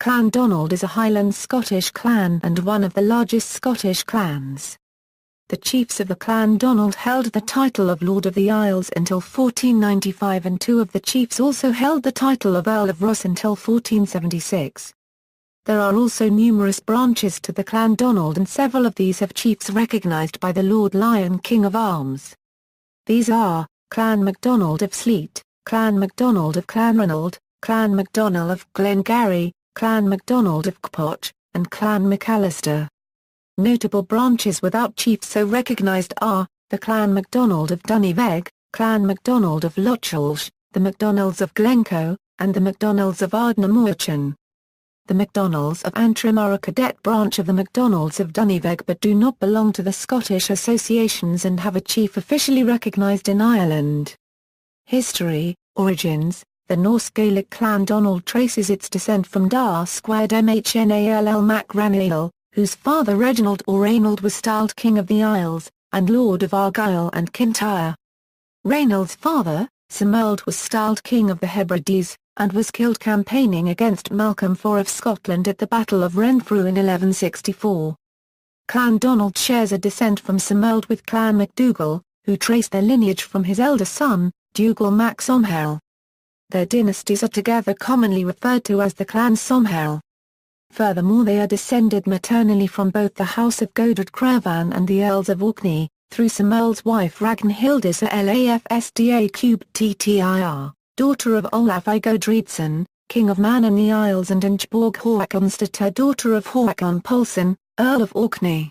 Clan Donald is a Highland Scottish clan and one of the largest Scottish clans. The chiefs of the Clan Donald held the title of Lord of the Isles until 1495 and two of the chiefs also held the title of Earl of Ross until 1476. There are also numerous branches to the Clan Donald and several of these have chiefs recognised by the Lord Lyon King of Arms. These are, Clan Macdonald of Sleat, Clan Macdonald of Clanranald, Clan Macdonald of Glengarry, Clan Macdonald of Cpoch, and Clan McAllister. Notable branches without chiefs so recognised are, the Clan Macdonald of Dunyveg, Clan Macdonald of Lochulsh, the Macdonalds of Glencoe, and the Macdonalds of Ardnamurchan. The Macdonalds of Antrim are a cadet branch of the Macdonalds of Dunyveg but do not belong to the Scottish associations and have a chief officially recognised in Ireland. History, Origins. The Norse Gaelic clan Donald traces its descent from Dar squared Mhnall Mac Ranail, whose father Reginald or Rainald was styled King of the Isles, and Lord of Argyll and Kintyre. Rainald's father, Cymold, was styled King of the Hebrides, and was killed campaigning against Malcolm IV of Scotland at the Battle of Renfrew in 1164. Clan Donald shares a descent from Cymold with Clan MacDougall, who trace their lineage from his elder son, Dougal Mac Somhail. Their dynasties are together commonly referred to as the Clan Somhail. Furthermore, they are descended maternally from both the House of Godred Cravan and the Earls of Orkney, through Cymold's wife Ragnhildisa Lafsda cubed Ttir, daughter of Olaf I Godredsson, King of Man and the Isles, and Ingeborg Håkonstadter, daughter of Håkon Pálsson, Earl of Orkney.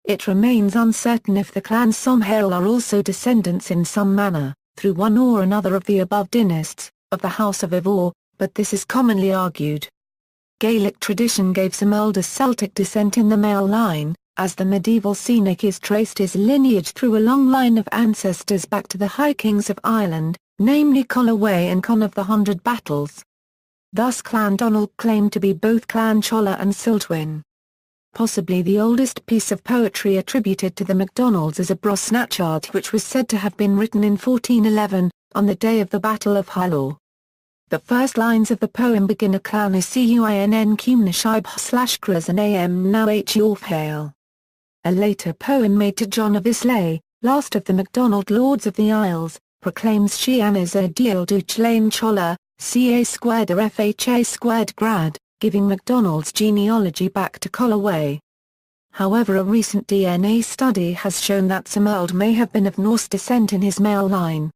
It remains uncertain if the Clan Somhail are also descendants in some manner, through one or another of the above dynasts, of the House of Ivor, but this is commonly argued. Gaelic tradition gave Cymold a Celtic descent in the male line, as the medieval Senecas traced his lineage through a long line of ancestors back to the High Kings of Ireland, namely Colloway and Conn of the Hundred Battles. Thus Clan Donald claimed to be both Clan Chola and Siltwin. Possibly the oldest piece of poetry attributed to the Macdonalds is a Brosnachard which was said to have been written in 1411, on the day of the Battle of Hylor. The first lines of the poem begin a clan cuinn cumnashib / and am now Yorfhail. A later poem made to John of Islay, last of the Macdonald Lords of the Isles, proclaims Shianas a deal duch lane chola, ca squared or fha squared grad, giving Macdonald's genealogy back to Colloway. However, a recent DNA study has shown that Cymold may have been of Norse descent in his male line.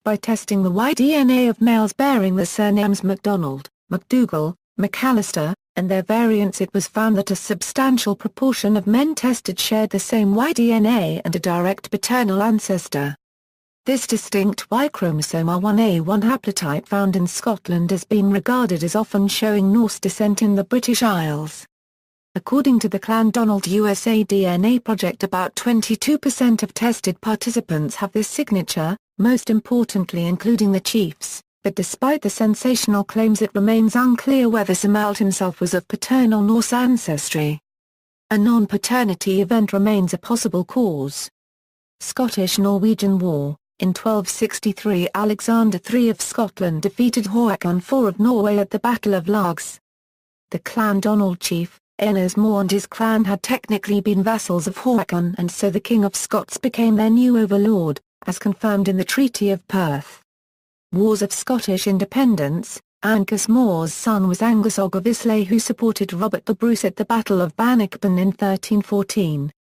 By testing the Y-DNA of males bearing the surnames Macdonald, MacDougall, McAllister, and their variants, it was found that a substantial proportion of men tested shared the same Y-DNA and a direct paternal ancestor. This distinct Y chromosome R1A1 haplotype found in Scotland has been regarded as often showing Norse descent in the British Isles. According to the Clan Donald USA DNA project, about 22% of tested participants have this signature, most importantly including the chiefs, but despite the sensational claims it remains unclear whether Cymold himself was of paternal Norse ancestry. A non-paternity event remains a possible cause. Scottish-Norwegian War. In 1263, Alexander III of Scotland defeated Håkon IV of Norway at the Battle of Largs. The Clan Donald chief, Enes Mór, and his clan had technically been vassals of Håkon, and so the King of Scots became their new overlord, as confirmed in the Treaty of Perth. Wars of Scottish independence. Angus Mór's son was Angus Og of Islay, who supported Robert the Bruce at the Battle of Bannockburn in 1314.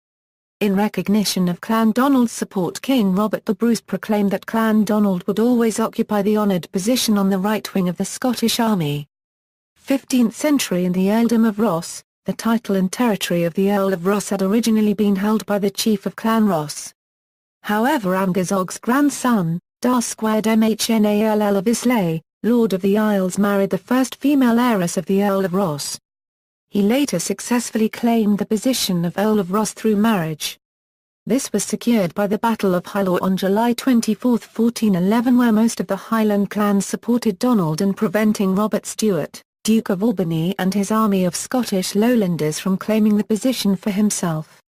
In recognition of Clan Donald's support, King Robert the Bruce proclaimed that Clan Donald would always occupy the honoured position on the right wing of the Scottish army. 15th century. In the earldom of Ross, the title and territory of the Earl of Ross had originally been held by the chief of Clan Ross. However, Angus Og's grandson, Dar squared Mhnall of Islay, Lord of the Isles, married the first female heiress of the Earl of Ross. He later successfully claimed the position of Earl of Ross through marriage. This was secured by the Battle of Hylor on July 24, 1411, where most of the Highland clans supported Donald in preventing Robert Stewart, Duke of Albany, and his army of Scottish Lowlanders from claiming the position for himself.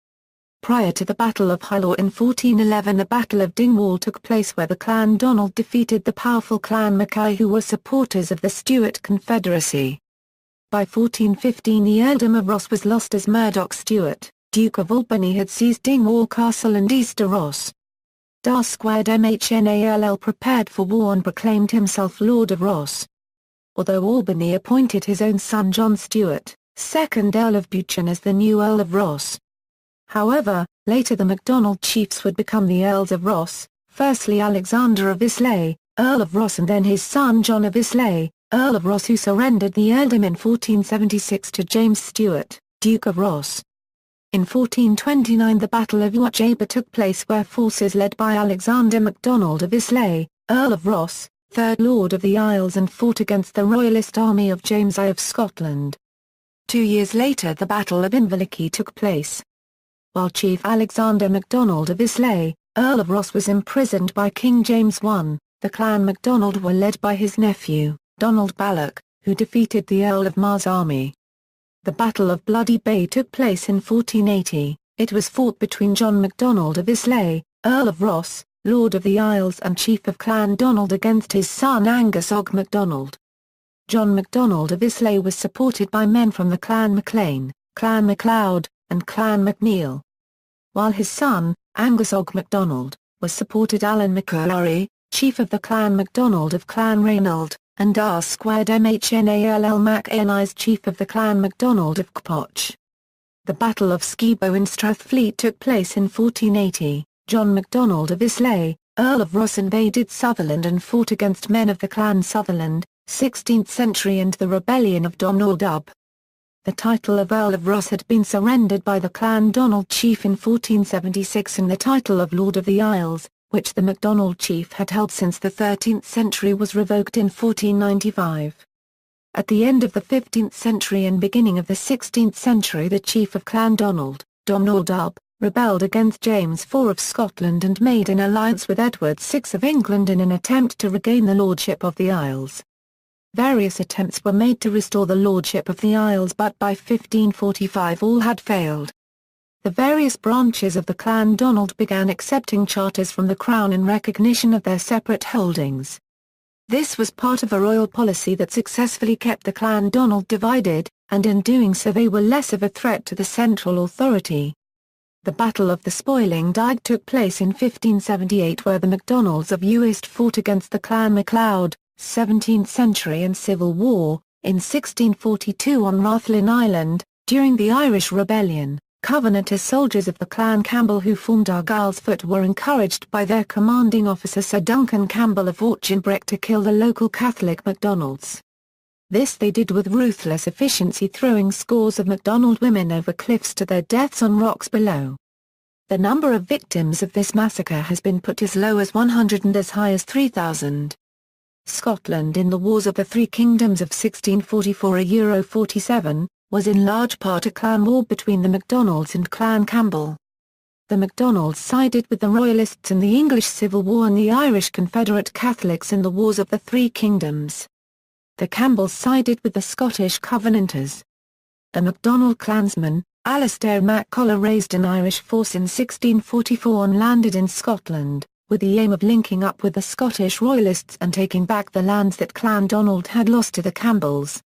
Prior to the Battle of Hylor in 1411, the Battle of Dingwall took place, where the Clan Donald defeated the powerful Clan Mackay, who were supporters of the Stuart Confederacy. By 1415 the earldom of Ross was lost as Murdoch Stewart, Duke of Albany, had seized Dingwall Castle and Easter Ross. Squared Machnall prepared for war and proclaimed himself Lord of Ross. Although Albany appointed his own son John Stewart, 2nd Earl of Buchan, as the new Earl of Ross. However, later the Macdonald chiefs would become the Earls of Ross, firstly Alexander of Islay, Earl of Ross, and then his son John of Islay, Earl of Ross, who surrendered the earldom in 1476 to James Stewart, Duke of Ross. In 1429 the Battle of Watchaba took place, where forces led by Alexander MacDonald of Islay, Earl of Ross, 3rd Lord of the Isles, and fought against the royalist army of James I of Scotland. 2 years later the Battle of Inverleithy took place. While Chief Alexander MacDonald of Islay, Earl of Ross, was imprisoned by King James I, the Clan MacDonald were led by his nephew, Donald Balloch, who defeated the Earl of Mar's army. The Battle of Bloody Bay took place in 1480. It was fought between John MacDonald of Islay, Earl of Ross, Lord of the Isles and Chief of Clan Donald, against his son Angus Og MacDonald. John MacDonald of Islay was supported by men from the Clan MacLean, Clan MacLeod, and Clan MacNeil. While his son, Angus Og MacDonald, was supported Alan MacCurry, Chief of the Clan MacDonald of Clan Reynold, and Squared Machnall MacEnies, Chief of the Clan MacDonald of Cpoch. The Battle of Skibo in Strathfleet took place in 1480. John MacDonald of Islay, Earl of Ross, invaded Sutherland and fought against men of the Clan Sutherland, 16th century, and the rebellion of Domhnall Dubh. The title of Earl of Ross had been surrendered by the Clan Donald chief in 1476, and the title of Lord of the Isles, which the MacDonald chief had held since the 13th century, was revoked in 1495. At the end of the 15th century and beginning of the 16th century the chief of Clan Donald, Domhnall Dubh, rebelled against James IV of Scotland and made an alliance with Edward VI of England in an attempt to regain the lordship of the Isles. Various attempts were made to restore the lordship of the Isles, but by 1545 all had failed. The various branches of the Clan Donald began accepting charters from the Crown in recognition of their separate holdings. This was part of a royal policy that successfully kept the Clan Donald divided, and in doing so they were less of a threat to the central authority. The Battle of the Spoiling Dyke took place in 1578, where the MacDonalds of Uist fought against the Clan MacLeod, 17th century and Civil War. In 1642 on Rathlin Island, during the Irish Rebellion, Covenanter soldiers of the Clan Campbell who formed Argyll's Foot were encouraged by their commanding officer Sir Duncan Campbell of Auchinbreck to kill the local Catholic MacDonalds. This they did with ruthless efficiency, throwing scores of MacDonald women over cliffs to their deaths on rocks below. The number of victims of this massacre has been put as low as 100 and as high as 3,000. Scotland in the Wars of the Three Kingdoms of 1644–47, was in large part a clan war between the MacDonalds and Clan Campbell. The MacDonalds sided with the Royalists in the English Civil War and the Irish Confederate Catholics in the Wars of the Three Kingdoms. The Campbells sided with the Scottish Covenanters. A MacDonald clansman, Alastair MacCollar, raised an Irish force in 1644 and landed in Scotland, with the aim of linking up with the Scottish Royalists and taking back the lands that Clan Donald had lost to the Campbells.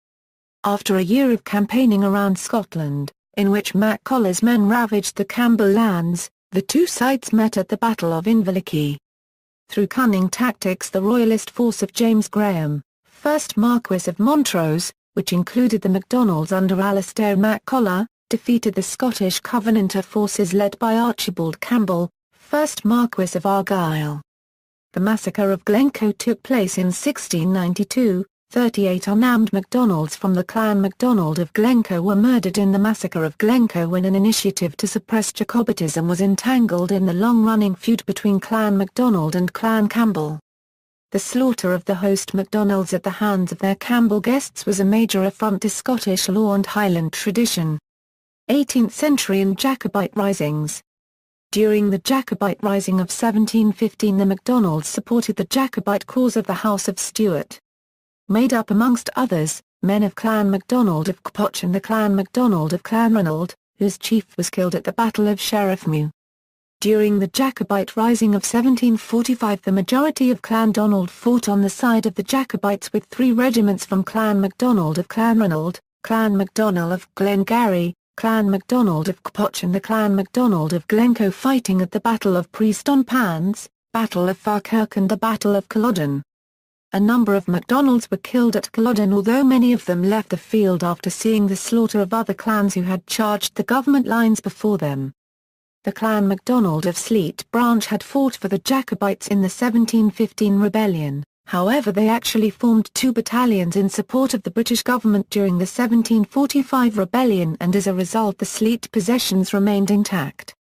After a year of campaigning around Scotland, in which MacCollar's men ravaged the Campbell lands, the two sides met at the Battle of Inverleithy. Through cunning tactics the Royalist force of James Graham, 1st Marquess of Montrose, which included the MacDonalds under Alastair MacCollar, defeated the Scottish Covenanter forces led by Archibald Campbell, 1st Marquess of Argyll. The massacre of Glencoe took place in 1692. 38 unarmed MacDonalds from the Clan MacDonald of Glencoe were murdered in the massacre of Glencoe when an initiative to suppress Jacobitism was entangled in the long-running feud between Clan MacDonald and Clan Campbell. The slaughter of the host MacDonalds at the hands of their Campbell guests was a major affront to Scottish law and Highland tradition. 18th century and Jacobite risings. During the Jacobite Rising of 1715 the MacDonalds supported the Jacobite cause of the House of Stuart. Made up amongst others, men of Clan MacDonald of Cpoch and the Clan MacDonald of Clanranald, whose chief was killed at the Battle of Sheriffmuir. During the Jacobite Rising of 1745 the majority of Clan Donald fought on the side of the Jacobites with 3 regiments from Clan MacDonald of Clanranald, Clan Macdonald of Glengarry, Clan Macdonald of Cpoch and the Clan Macdonald of Glencoe fighting at the Battle of Prestonpans, Battle of Falkirk and the Battle of Culloden. A number of Macdonalds were killed at Culloden, although many of them left the field after seeing the slaughter of other clans who had charged the government lines before them. The Clan Macdonald of Sleat branch had fought for the Jacobites in the 1715 rebellion, however they actually formed 2 battalions in support of the British government during the 1745 rebellion, and as a result the Sleat possessions remained intact.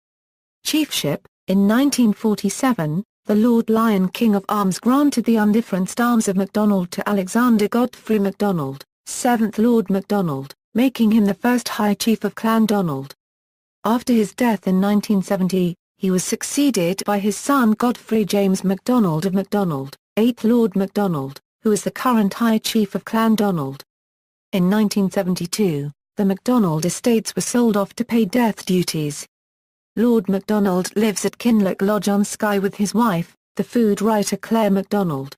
Chiefship: in 1947, the Lord Lyon King of Arms granted the undifferenced arms of Macdonald to Alexander Godfrey Macdonald, 7th Lord Macdonald, making him the first High Chief of Clan Donald. After his death in 1970, he was succeeded by his son Godfrey James Macdonald of Macdonald, 8th Lord Macdonald, who is the current High Chief of Clan Donald. In 1972, the Macdonald estates were sold off to pay death duties. Lord Macdonald lives at Kinloch Lodge on Skye with his wife, the food writer Claire Macdonald.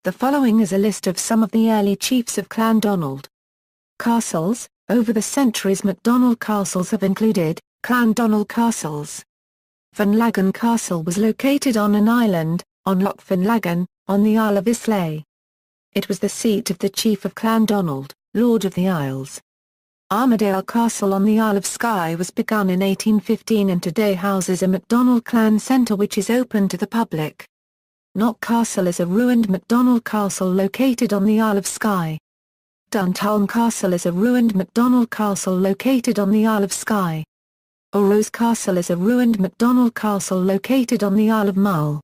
The following is a list of some of the early chiefs of Clan Donald. Castles: over the centuries Macdonald castles have included, Clan Donald castles. Finlagan Castle was located on an island, on Loch Finlagan, on the Isle of Islay. It was the seat of the chief of Clan Donald, Lord of the Isles. Armadale Castle on the Isle of Skye was begun in 1815 and today houses a Macdonald clan centre which is open to the public. Knock Castle is a ruined Macdonald castle located on the Isle of Skye. Duntulm Castle is a ruined Macdonald castle located on the Isle of Skye. Orrose Castle is a ruined Macdonald castle located on the Isle of Mull.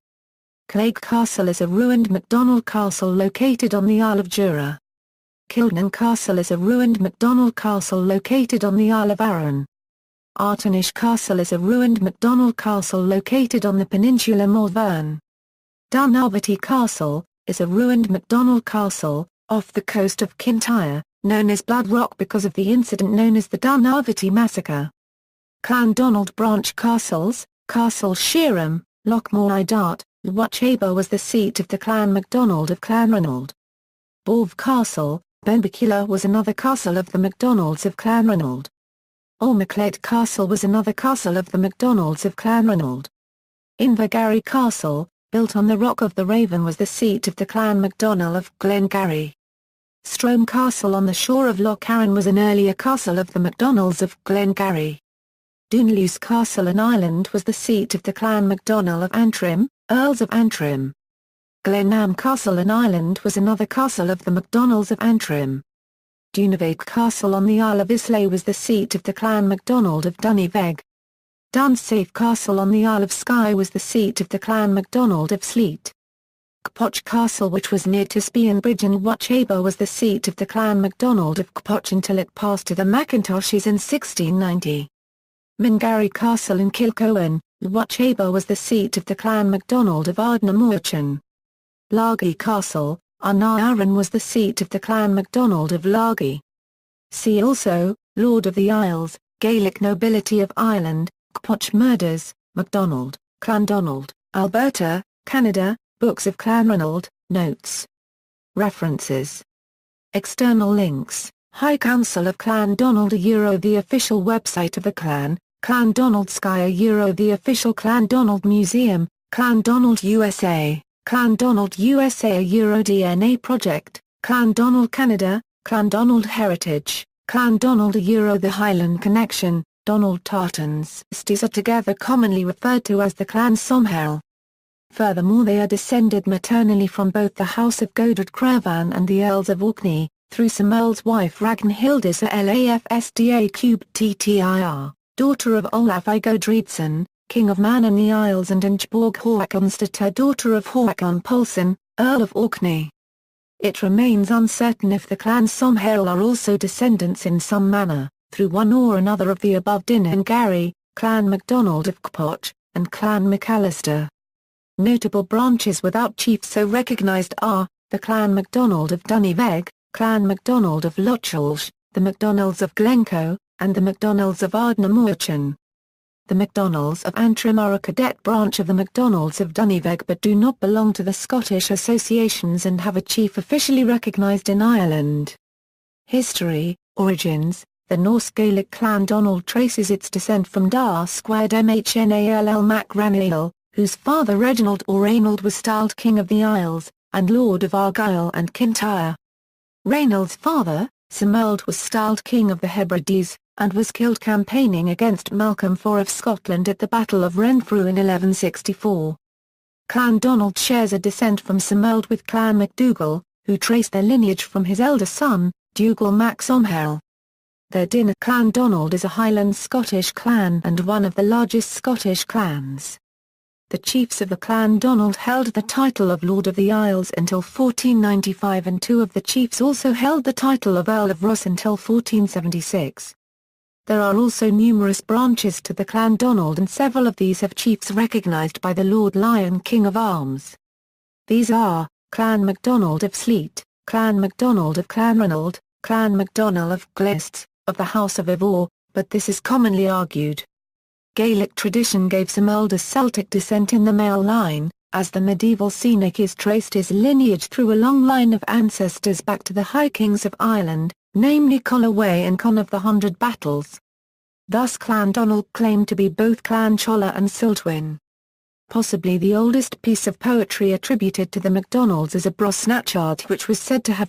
Clague Castle is a ruined Macdonald castle located on the Isle of Jura. Kildonan Castle is a ruined Macdonald castle located on the Isle of Arran. Artonish Castle is a ruined Macdonald castle located on the peninsula Malvern. Dunavity Castle is a ruined Macdonald castle, off the coast of Kintyre, known as Blood Rock because of the incident known as the Dunavity Massacre. Clan Donald branch castles: Castle Sheerham, Lochmore Idart, Watchaba was the seat of the Clan Macdonald of Clanranald. Borve Castle, Benbecula was another castle of the Macdonalds of Clanranald. Ormaclade Castle was another castle of the Macdonalds of Clanranald. Invergarry Castle, built on the Rock of the Raven was the seat of the Clan Macdonald of Glengarry. Strome Castle on the shore of Loch Arran was an earlier castle of the Macdonalds of Glengarry. Dunluce Castle in Ireland was the seat of the Clan Macdonald of Antrim, Earls of Antrim. Glenam Castle in Ireland was another castle of the Macdonalds of Antrim. Dunaveg Castle on the Isle of Islay was the seat of the Clan Macdonald of Duniveg. Dunsafe Castle on the Isle of Skye was the seat of the Clan Macdonald of Sleat. Cpoch Castle, which was near to Spian Bridge and Watchaba, was the seat of the Clan Macdonald of Cpoch until it passed to the Macintoshes in 1690. Mingarry Castle in Kilcoen, Watchaba was the seat of the Clan Macdonald of Ardnamurchan. Largy Castle, Arran was the seat of the Clan Macdonald of Largy. See also, Lord of the Isles, Gaelic nobility of Ireland, Cpoch murders, Macdonald, Clan Donald, Alberta, Canada, Books of Clanranald, Notes. References. External links: High Council of Clan Donald the official website of the clan, Clan Donald Skye the official Clan Donald Museum, Clan Donald USA, Clan Donald USA DNA Project, Clan Donald Canada, Clan Donald Heritage, Clan Donald The Highland Connection, Donald Tartans. These are together commonly referred to as the Clan Somhail. Furthermore, they are descended maternally from both the House of Godred Crevan and the Earls of Orkney, through Samuel's wife Ragnhildis Lafsda daughter of Olaf I Godredsson, King of Man and the Isles, and Ingeborg Håkonstadter, daughter of Håkon Paulsson, Earl of Orkney. It remains uncertain if the Clan Somhail are also descendants in some manner, through one or another of the above Dinengarry, Clan Macdonald of Cpoch, and Clan McAllister. Notable branches without chiefs so recognised are, the Clan Macdonald of Duniveg, Clan Macdonald of Lochulsh, the Macdonalds of Glencoe, and the Macdonalds of Ardnamurchan. The Macdonalds of Antrim are a cadet branch of the Macdonalds of Duniveg but do not belong to the Scottish associations and have a chief officially recognised in Ireland. History: Origins: the Norse Gaelic clan Donald traces its descent from Dar squared Mhnall Mac Ranail, whose father Reginald or Reynold was styled King of the Isles, and Lord of Argyll and Kintyre. Reynold's father, Cymold, was styled King of the Hebrides, and was killed campaigning against Malcolm IV of Scotland at the Battle of Renfrew in 1164. Clan Donald shares a descent from Cymold with Clan MacDougall, who trace their lineage from his elder son, Dougal Mac Somhail. The Dinner Clan Donald is a Highland Scottish clan and one of the largest Scottish clans. The chiefs of the clan Donald held the title of Lord of the Isles until 1495, and two of the chiefs also held the title of Earl of Ross until 1476. There are also numerous branches to the clan Donald, and several of these have chiefs recognised by the Lord Lyon King of Arms. These are Clan Macdonald of Sleat, Clan Macdonald of Clanranald, Clan Macdonald of Glists, of the House of Ivor, but this is commonly argued. Gaelic tradition gave Cymold a Celtic descent in the male line, as the medieval Senecas traced his lineage through a long line of ancestors back to the High Kings of Ireland, namely Colloway and Conn of the Hundred Battles. Thus Clan Donald claimed to be both Clan Chola and Siltwin. Possibly the oldest piece of poetry attributed to the Macdonalds is a Brosnachard, which was said to have